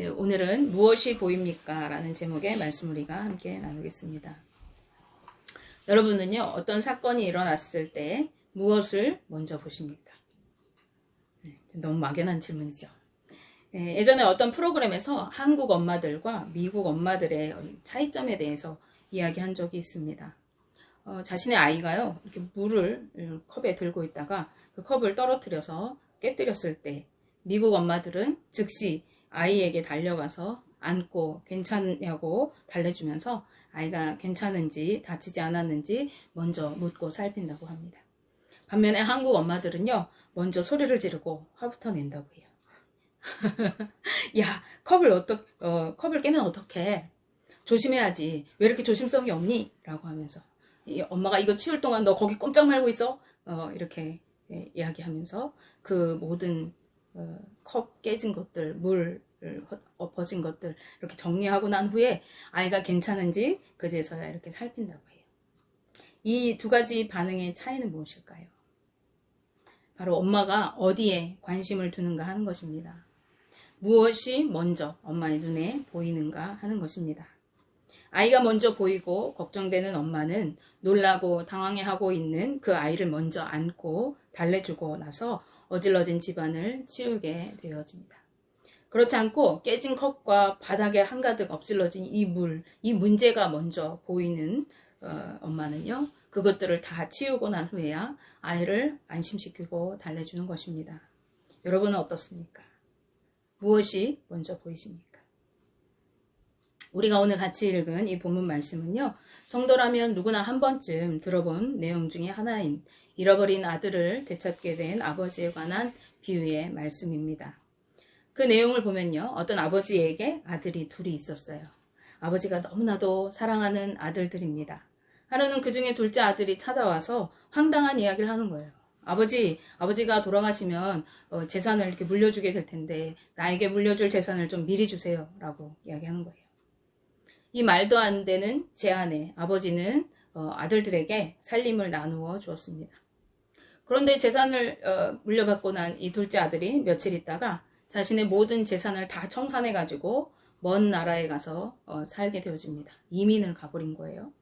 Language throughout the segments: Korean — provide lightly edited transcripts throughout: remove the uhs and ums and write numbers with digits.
오늘은 무엇이 보입니까? 라는 제목의 말씀 우리가 함께 나누겠습니다. 여러분은요, 어떤 사건이 일어났을 때 무엇을 먼저 보십니까? 너무 막연한 질문이죠. 예전에 어떤 프로그램에서 한국 엄마들과 미국 엄마들의 차이점에 대해서 이야기한 적이 있습니다. 자신의 아이가요, 이렇게 물을 컵에 들고 있다가 그 컵을 떨어뜨려서 깨뜨렸을 때 미국 엄마들은 즉시 아이에게 달려가서 안고 괜찮냐고 달래주면서 아이가 괜찮은지 다치지 않았는지 먼저 묻고 살핀다고 합니다. 반면에 한국 엄마들은요, 먼저 소리를 지르고 화부터 낸다고 해요. 야, 컵을 깨면 어떡해? 조심해야지. 왜 이렇게 조심성이 없니? 라고 하면서 엄마가 이거 치울 동안 너 거기 꼼짝 말고 있어? 이렇게 이야기하면서 그 모든 컵 깨진 것들, 물 엎어진 것들 이렇게 정리하고 난 후에 아이가 괜찮은지 그제서야 이렇게 살핀다고 해요. 이 두 가지 반응의 차이는 무엇일까요? 바로 엄마가 어디에 관심을 두는가 하는 것입니다. 무엇이 먼저 엄마의 눈에 보이는가 하는 것입니다. 아이가 먼저 보이고 걱정되는 엄마는 놀라고 당황해하고 있는 그 아이를 먼저 안고 달래주고 나서 어질러진 집안을 치우게 되어집니다. 그렇지 않고 깨진 컵과 바닥에 한가득 엎질러진 이 문제가 먼저 보이는 엄마는요, 그것들을 다 치우고 난 후에야 아이를 안심시키고 달래주는 것입니다. 여러분은 어떻습니까? 무엇이 먼저 보이십니까? 우리가 오늘 같이 읽은 이 본문 말씀은요, 성도라면 누구나 한 번쯤 들어본 내용 중에 하나인 잃어버린 아들을 되찾게 된 아버지에 관한 비유의 말씀입니다. 그 내용을 보면요, 어떤 아버지에게 아들이 둘이 있었어요. 아버지가 너무나도 사랑하는 아들들입니다. 하루는 그 중에 둘째 아들이 찾아와서 황당한 이야기를 하는 거예요. 아버지가 돌아가시면 재산을 이렇게 물려주게 될 텐데 나에게 물려줄 재산을 좀 미리 주세요 라고 이야기하는 거예요. 이 말도 안 되는 제안에 아버지는 아들들에게 살림을 나누어 주었습니다. 그런데 재산을 물려받고 난 이 둘째 아들이 며칠 있다가 자신의 모든 재산을 다 청산해가지고 먼 나라에 가서 살게 되어집니다. 이민을 가버린 거예요.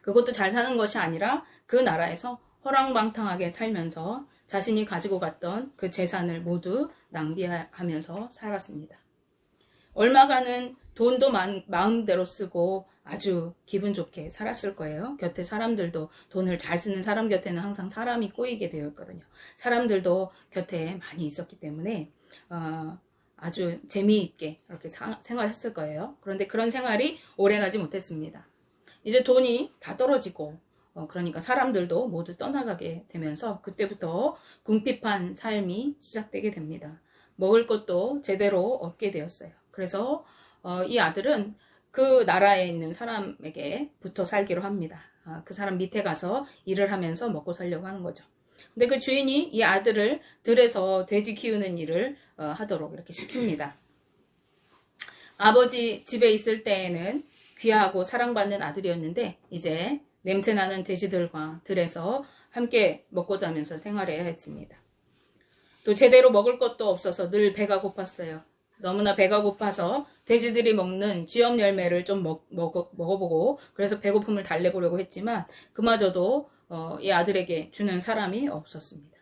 그것도 잘 사는 것이 아니라 그 나라에서 허랑방탕하게 살면서 자신이 가지고 갔던 그 재산을 모두 낭비하면서 살았습니다. 얼마간은 돈도 마음대로 쓰고 아주 기분 좋게 살았을 거예요. 곁에 사람들도 돈을 잘 쓰는 사람 곁에는 항상 사람이 꼬이게 되어 있거든요. 사람들도 곁에 많이 있었기 때문에 아주 재미있게 이렇게 생활했을 거예요. 그런데 그런 생활이 오래가지 못했습니다. 이제 돈이 다 떨어지고 그러니까 사람들도 모두 떠나가게 되면서 그때부터 궁핍한 삶이 시작되게 됩니다. 먹을 것도 제대로 얻게 되었어요. 그래서 이 아들은 그 나라에 있는 사람에게 붙어 살기로 합니다. 그 사람 밑에 가서 일을 하면서 먹고 살려고 하는 거죠. 근데 그 주인이 이 아들을 들에서 돼지 키우는 일을 하도록 이렇게 시킵니다. 아버지 집에 있을 때에는 귀하고 사랑받는 아들이었는데 이제 냄새나는 돼지들과 들에서 함께 먹고 자면서 생활해야 했습니다. 또 제대로 먹을 것도 없어서 늘 배가 고팠어요. 너무나 배가 고파서 돼지들이 먹는 쥐엄 열매를 좀 먹어보고 그래서 배고픔을 달래보려고 했지만 그마저도 이 아들에게 주는 사람이 없었습니다.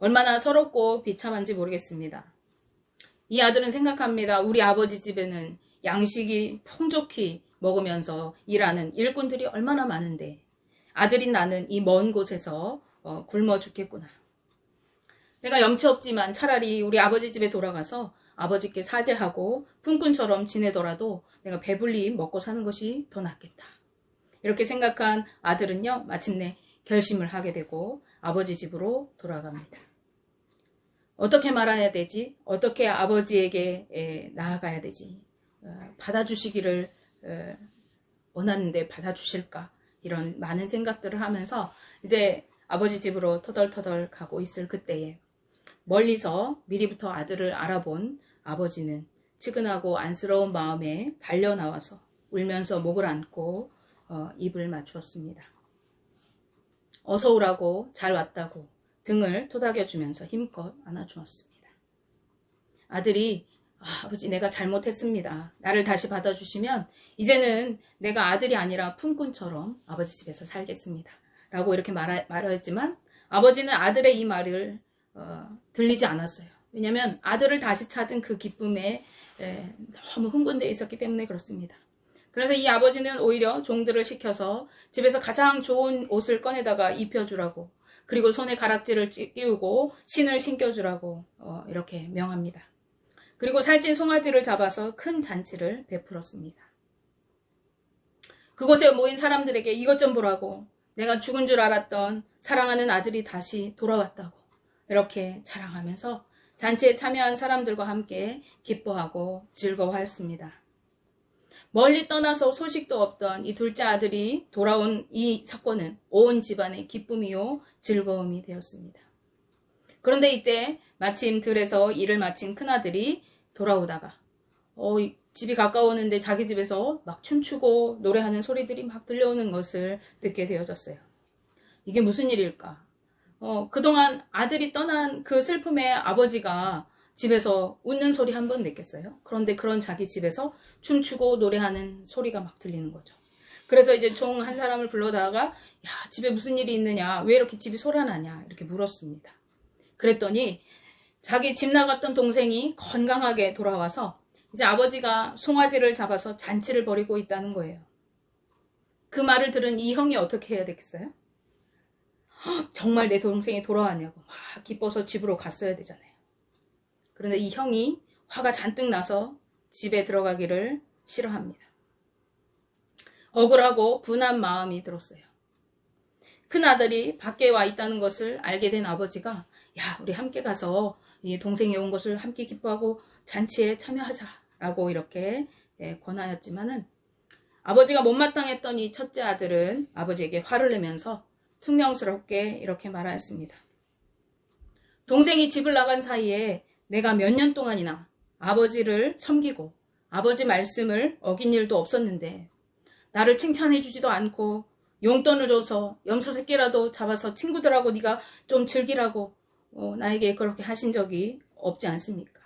얼마나 서럽고 비참한지 모르겠습니다. 이 아들은 생각합니다. 우리 아버지 집에는 양식이 풍족히 먹으면서 일하는 일꾼들이 얼마나 많은데 아들인 나는 이 먼 곳에서 굶어 죽겠구나. 내가 염치 없지만 차라리 우리 아버지 집에 돌아가서 아버지께 사죄하고 품꾼처럼 지내더라도 내가 배불리 먹고 사는 것이 더 낫겠다. 이렇게 생각한 아들은요, 마침내 결심을 하게 되고 아버지 집으로 돌아갑니다. 어떻게 말해야 되지? 어떻게 아버지에게 나아가야 되지? 받아주시기를 원하는데 받아주실까? 이런 많은 생각들을 하면서 이제 아버지 집으로 터덜터덜 가고 있을 그때에 멀리서 미리부터 아들을 알아본 아버지는 측은하고 안쓰러운 마음에 달려나와서 울면서 목을 안고 입을 맞추었습니다. 어서 오라고 잘 왔다고 등을 토닥여주면서 힘껏 안아주었습니다. 아들이 아버지 내가 잘못했습니다. 나를 다시 받아주시면 이제는 내가 아들이 아니라 품꾼처럼 아버지 집에서 살겠습니다. 라고 이렇게 말하였지만 아버지는 아들의 이 말을 들리지 않았어요. 왜냐하면 아들을 다시 찾은 그 기쁨에 너무 흥분되어 있었기 때문에 그렇습니다. 그래서 이 아버지는 오히려 종들을 시켜서 집에서 가장 좋은 옷을 꺼내다가 입혀주라고, 그리고 손에 가락지를 끼우고 신을 신겨주라고 이렇게 명합니다. 그리고 살찐 송아지를 잡아서 큰 잔치를 베풀었습니다. 그곳에 모인 사람들에게 이것 좀 보라고, 내가 죽은 줄 알았던 사랑하는 아들이 다시 돌아왔다고 이렇게 자랑하면서 잔치에 참여한 사람들과 함께 기뻐하고 즐거워하였습니다. 멀리 떠나서 소식도 없던 이 둘째 아들이 돌아온 이 사건은 온 집안의 기쁨이요 즐거움이 되었습니다. 그런데 이때 마침 들에서 일을 마친 큰아들이 돌아오다가 집이 가까웠는데 자기 집에서 막 춤추고 노래하는 소리들이 막 들려오는 것을 듣게 되어졌어요. 이게 무슨 일일까? 그동안 아들이 떠난 그 슬픔에 아버지가 집에서 웃는 소리 한 번 냈겠어요? 그런데 그런 자기 집에서 춤추고 노래하는 소리가 막 들리는 거죠. 그래서 이제 종 한 사람을 불러다가 야, 집에 무슨 일이 있느냐? 왜 이렇게 집이 소란하냐? 이렇게 물었습니다. 그랬더니 자기 집 나갔던 동생이 건강하게 돌아와서 이제 아버지가 송아지를 잡아서 잔치를 벌이고 있다는 거예요. 그 말을 들은 이 형이 어떻게 해야 되겠어요? 정말 내 동생이 돌아왔냐고 막 기뻐서 집으로 갔어야 되잖아요. 그런데 이 형이 화가 잔뜩 나서 집에 들어가기를 싫어합니다. 억울하고 분한 마음이 들었어요. 큰아들이 밖에 와 있다는 것을 알게 된 아버지가 야, 우리 함께 가서 이 동생이 온 것을 함께 기뻐하고 잔치에 참여하자라고 이렇게 권하였지만은 아버지가 못마땅했던 이 첫째 아들은 아버지에게 화를 내면서 퉁명스럽게 이렇게 말하였습니다. 동생이 집을 나간 사이에 내가 몇 년 동안이나 아버지를 섬기고 아버지 말씀을 어긴 일도 없었는데 나를 칭찬해 주지도 않고 용돈을 줘서 염소 새끼라도 잡아서 친구들하고 네가 좀 즐기라고 나에게 그렇게 하신 적이 없지 않습니까?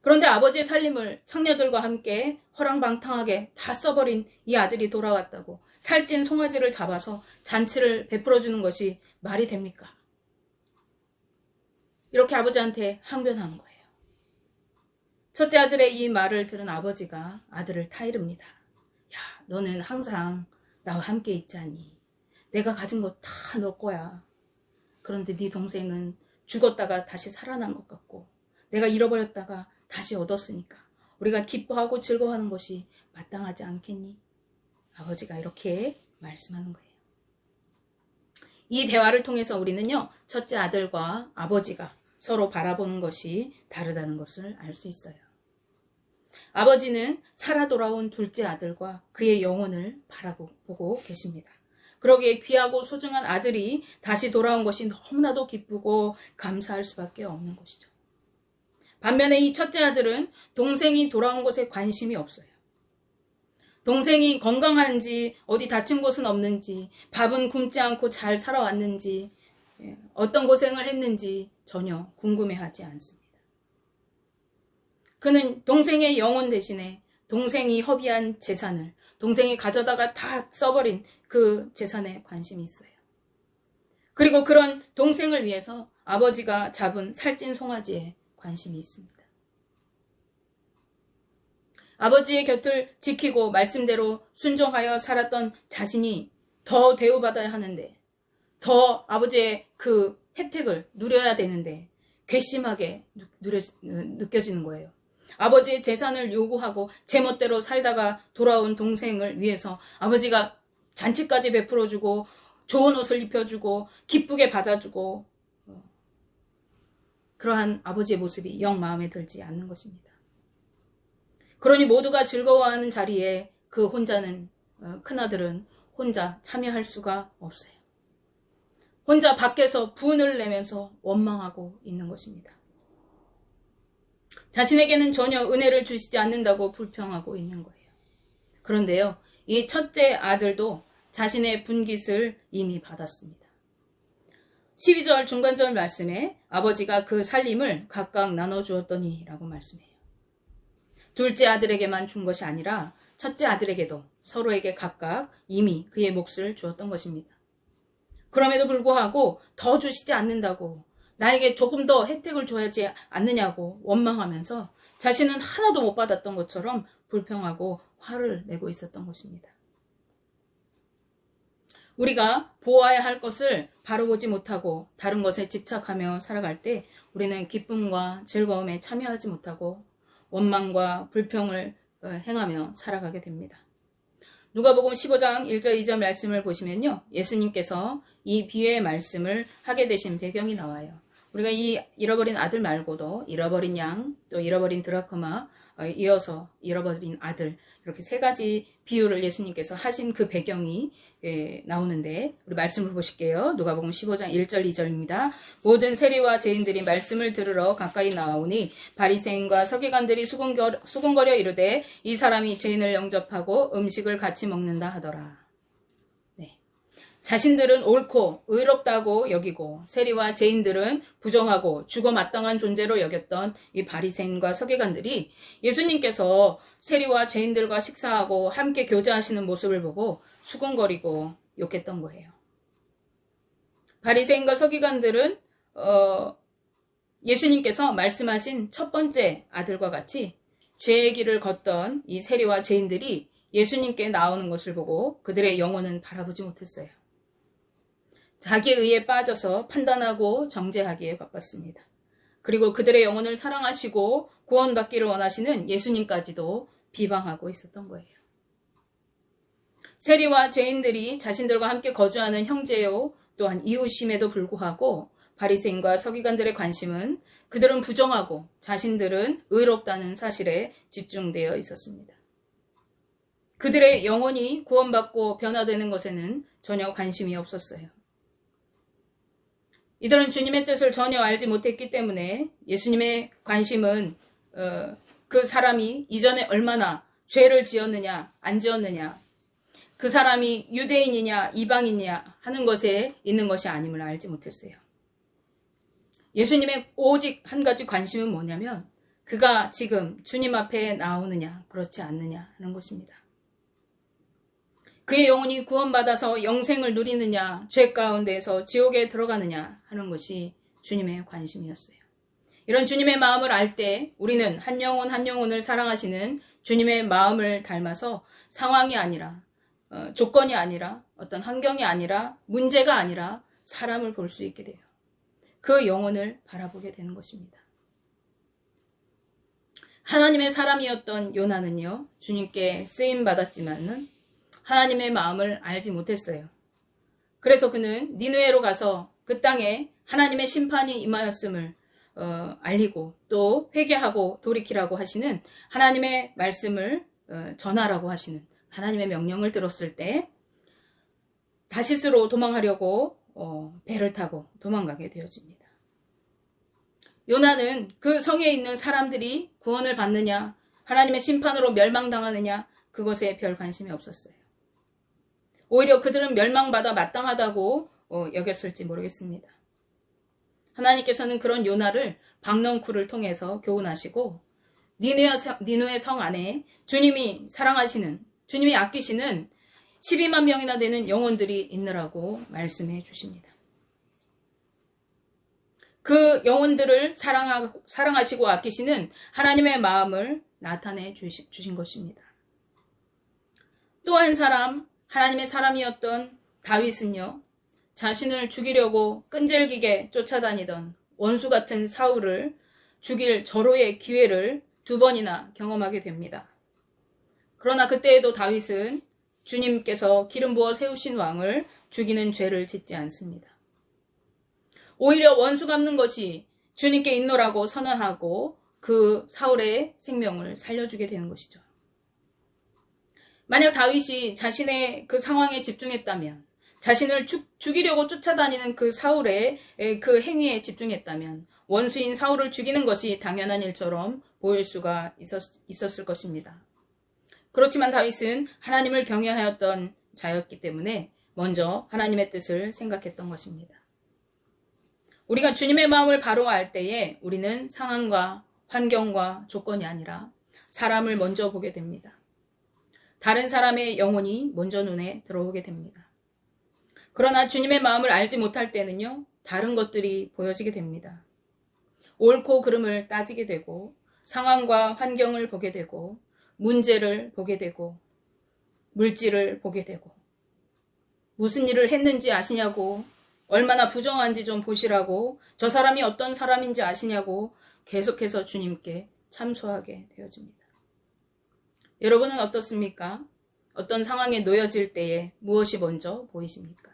그런데 아버지의 살림을 창녀들과 함께 허랑방탕하게 다 써버린 이 아들이 돌아왔다고 살찐 송아지를 잡아서 잔치를 베풀어주는 것이 말이 됩니까? 이렇게 아버지한테 항변하는 거예요. 첫째 아들의 이 말을 들은 아버지가 아들을 타이릅니다. 야, 너는 항상 나와 함께 있자니 내가 가진 거 다 너 거야. 그런데 네 동생은 죽었다가 다시 살아난 것 같고 내가 잃어버렸다가 다시 얻었으니까 우리가 기뻐하고 즐거워하는 것이 마땅하지 않겠니? 아버지가 이렇게 말씀하는 거예요. 이 대화를 통해서 우리는요, 첫째 아들과 아버지가 서로 바라보는 것이 다르다는 것을 알 수 있어요. 아버지는 살아 돌아온 둘째 아들과 그의 영혼을 바라보고 계십니다. 그러기에 귀하고 소중한 아들이 다시 돌아온 것이 너무나도 기쁘고 감사할 수밖에 없는 것이죠. 반면에 이 첫째 아들은 동생이 돌아온 것에 관심이 없어요. 동생이 건강한지, 어디 다친 곳은 없는지, 밥은 굶지 않고 잘 살아왔는지, 어떤 고생을 했는지 전혀 궁금해하지 않습니다. 그는 동생의 영혼 대신에 동생이 허비한 재산을 동생이 가져다가 다 써버린 그 재산에 관심이 있어요. 그리고 그런 동생을 위해서 아버지가 잡은 살찐 송아지에 관심이 있습니다. 아버지의 곁을 지키고 말씀대로 순종하여 살았던 자신이 더 대우받아야 하는데, 더 아버지의 그 혜택을 누려야 되는데 괘씸하게 느껴지는 거예요. 아버지의 재산을 요구하고 제멋대로 살다가 돌아온 동생을 위해서 아버지가 잔치까지 베풀어주고 좋은 옷을 입혀주고 기쁘게 받아주고, 그러한 아버지의 모습이 영 마음에 들지 않는 것입니다. 그러니 모두가 즐거워하는 자리에 그 혼자는, 큰아들은 혼자 참여할 수가 없어요. 혼자 밖에서 분을 내면서 원망하고 있는 것입니다. 자신에게는 전혀 은혜를 주시지 않는다고 불평하고 있는 거예요. 그런데요, 이 첫째 아들도 자신의 분깃을 이미 받았습니다. 12절 중간절 말씀에 아버지가 그 살림을 각각 나눠주었더니 라고 말씀해요. 둘째 아들에게만 준 것이 아니라 첫째 아들에게도 서로에게 각각 이미 그의 몫을 주었던 것입니다. 그럼에도 불구하고 더 주시지 않는다고, 나에게 조금 더 혜택을 줘야지 않느냐고 원망하면서 자신은 하나도 못 받았던 것처럼 불평하고 화를 내고 있었던 것입니다. 우리가 보아야 할 것을 바로 보지 못하고 다른 것에 집착하며 살아갈 때 우리는 기쁨과 즐거움에 참여하지 못하고 원망과 불평을 행하며 살아가게 됩니다. 누가복음 15장 1절 2절 말씀을 보시면요, 예수님께서 이 비유의 말씀을 하게 되신 배경이 나와요. 우리가 이 잃어버린 아들 말고도 잃어버린 양, 또 잃어버린 드라크마, 이어서 잃어버린 아들, 이렇게 세 가지 비유를 예수님께서 하신 그 배경이 나오는데, 우리 말씀을 보실게요. 누가복음 15장 1절 2절입니다. 모든 세리와 죄인들이 말씀을 들으러 가까이 나오니 바리새인과 서기관들이 수군거려 이르되 이 사람이 죄인을 영접하고 음식을 같이 먹는다 하더라. 자신들은 옳고 의롭다고 여기고 세리와 죄인들은 부정하고 죽어 마땅한 존재로 여겼던 이 바리새인과 서기관들이 예수님께서 세리와 죄인들과 식사하고 함께 교제하시는 모습을 보고 수군거리고 욕했던 거예요. 바리새인과 서기관들은 예수님께서 말씀하신 첫 번째 아들과 같이 죄의 길을 걷던 이 세리와 죄인들이 예수님께 나오는 것을 보고 그들의 영혼은 바라보지 못했어요. 자기의 의에 빠져서 판단하고 정죄하기에 바빴습니다. 그리고 그들의 영혼을 사랑하시고 구원받기를 원하시는 예수님까지도 비방하고 있었던 거예요. 세리와 죄인들이 자신들과 함께 거주하는 형제요 또한 이웃임에도 불구하고 바리새인과 서기관들의 관심은 그들은 부정하고 자신들은 의롭다는 사실에 집중되어 있었습니다. 그들의 영혼이 구원받고 변화되는 것에는 전혀 관심이 없었어요. 이들은 주님의 뜻을 전혀 알지 못했기 때문에 예수님의 관심은 그 사람이 이전에 얼마나 죄를 지었느냐 안 지었느냐, 그 사람이 유대인이냐 이방인이냐 하는 것에 있는 것이 아님을 알지 못했어요. 예수님의 오직 한 가지 관심은 뭐냐면 그가 지금 주님 앞에 나오느냐 그렇지 않느냐 하는 것입니다. 그의 영혼이 구원받아서 영생을 누리느냐 죄 가운데에서 지옥에 들어가느냐 하는 것이 주님의 관심이었어요. 이런 주님의 마음을 알 때 우리는 한 영혼 한 영혼을 사랑하시는 주님의 마음을 닮아서 상황이 아니라 조건이 아니라 어떤 환경이 아니라 문제가 아니라 사람을 볼 수 있게 돼요. 그 영혼을 바라보게 되는 것입니다. 하나님의 사람이었던 요나는요, 주님께 쓰임받았지만은 하나님의 마음을 알지 못했어요. 그래서 그는 니느웨로 가서 그 땅에 하나님의 심판이 임하였음을 알리고 또 회개하고 돌이키라고 하시는 하나님의 말씀을 전하라고 하시는 하나님의 명령을 들었을 때 다시스로 도망하려고 배를 타고 도망가게 되어집니다. 요나는 그 성에 있는 사람들이 구원을 받느냐 하나님의 심판으로 멸망당하느냐 그것에 별 관심이 없었어요. 오히려 그들은 멸망받아 마땅하다고 여겼을지 모르겠습니다. 하나님께서는 그런 요나를 박넝쿨을 통해서 교훈하시고 니느웨 성 안에 주님이 사랑하시는, 주님이 아끼시는 12만 명이나 되는 영혼들이 있느라고 말씀해 주십니다. 그 영혼들을 사랑하시고 아끼시는 하나님의 마음을 나타내 주신 것입니다. 또 한 사람, 하나님의 사람이었던 다윗은요, 자신을 죽이려고 끈질기게 쫓아다니던 원수 같은 사울을 죽일 절호의 기회를 2번이나 경험하게 됩니다. 그러나 그때에도 다윗은 주님께서 기름 부어 세우신 왕을 죽이는 죄를 짓지 않습니다. 오히려 원수 갚는 것이 주님께 있노라고 선언하고 그 사울의 생명을 살려주게 되는 것이죠. 만약 다윗이 자신의 그 상황에 집중했다면, 자신을 죽이려고 쫓아다니는 그 사울의 그 행위에 집중했다면 원수인 사울을 죽이는 것이 당연한 일처럼 보일 수가 있었을 것입니다. 그렇지만 다윗은 하나님을 경외하였던 자였기 때문에 먼저 하나님의 뜻을 생각했던 것입니다. 우리가 주님의 마음을 바로 알 때에 우리는 상황과 환경과 조건이 아니라 사람을 먼저 보게 됩니다. 다른 사람의 영혼이 먼저 눈에 들어오게 됩니다. 그러나 주님의 마음을 알지 못할 때는요, 다른 것들이 보여지게 됩니다. 옳고 그름을 따지게 되고, 상황과 환경을 보게 되고, 문제를 보게 되고, 물질을 보게 되고, 무슨 일을 했는지 아시냐고, 얼마나 부정한지 좀 보시라고, 저 사람이 어떤 사람인지 아시냐고 계속해서 주님께 참소하게 되어집니다. 여러분은 어떻습니까? 어떤 상황에 놓여질 때에 무엇이 먼저 보이십니까?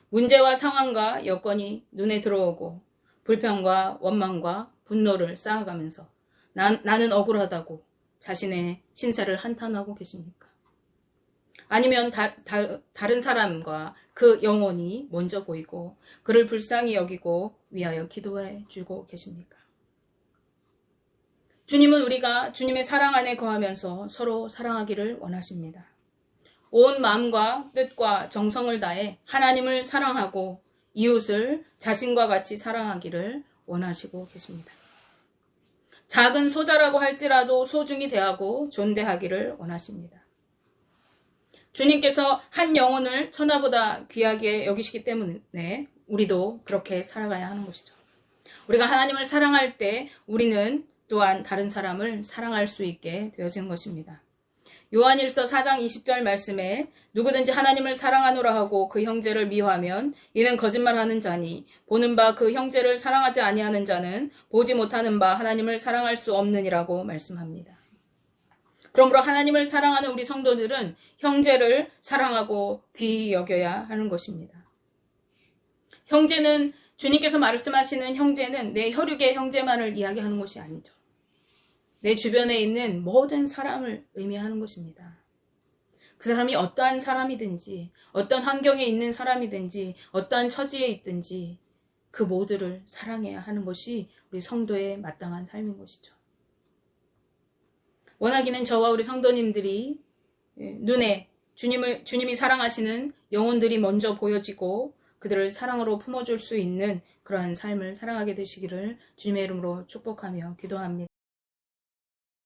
문제와 상황과 여건이 눈에 들어오고 불평과 원망과 분노를 쌓아가면서 나는 억울하다고 자신의 신세를 한탄하고 계십니까? 아니면 다른 사람과 그 영혼이 먼저 보이고 그를 불쌍히 여기고 위하여 기도해 주고 계십니까? 주님은 우리가 주님의 사랑 안에 거하면서 서로 사랑하기를 원하십니다. 온 마음과 뜻과 정성을 다해 하나님을 사랑하고 이웃을 자신과 같이 사랑하기를 원하시고 계십니다. 작은 소자라고 할지라도 소중히 대하고 존대하기를 원하십니다. 주님께서 한 영혼을 천하보다 귀하게 여기시기 때문에 우리도 그렇게 살아가야 하는 것이죠. 우리가 하나님을 사랑할 때 우리는 또한 다른 사람을 사랑할 수 있게 되어지는 것입니다. 요한일서 4장 20절 말씀에 누구든지 하나님을 사랑하노라 하고 그 형제를 미워하면 이는 거짓말하는 자니 보는 바 그 형제를 사랑하지 아니하는 자는 보지 못하는 바 하나님을 사랑할 수 없느니라고 말씀합니다. 그러므로 하나님을 사랑하는 우리 성도들은 형제를 사랑하고 귀히 여겨야 하는 것입니다. 형제는 주님께서 말씀하시는 형제는 내 혈육의 형제만을 이야기하는 것이 아니죠. 내 주변에 있는 모든 사람을 의미하는 것입니다. 그 사람이 어떠한 사람이든지 어떤 환경에 있는 사람이든지 어떠한 처지에 있든지 그 모두를 사랑해야 하는 것이 우리 성도의 마땅한 삶인 것이죠. 원하기는 저와 우리 성도님들이 눈에 주님이 사랑하시는 영혼들이 먼저 보여지고 그들을 사랑으로 품어줄 수 있는 그러한 삶을 사랑하게 되시기를 주님의 이름으로 축복하며 기도합니다.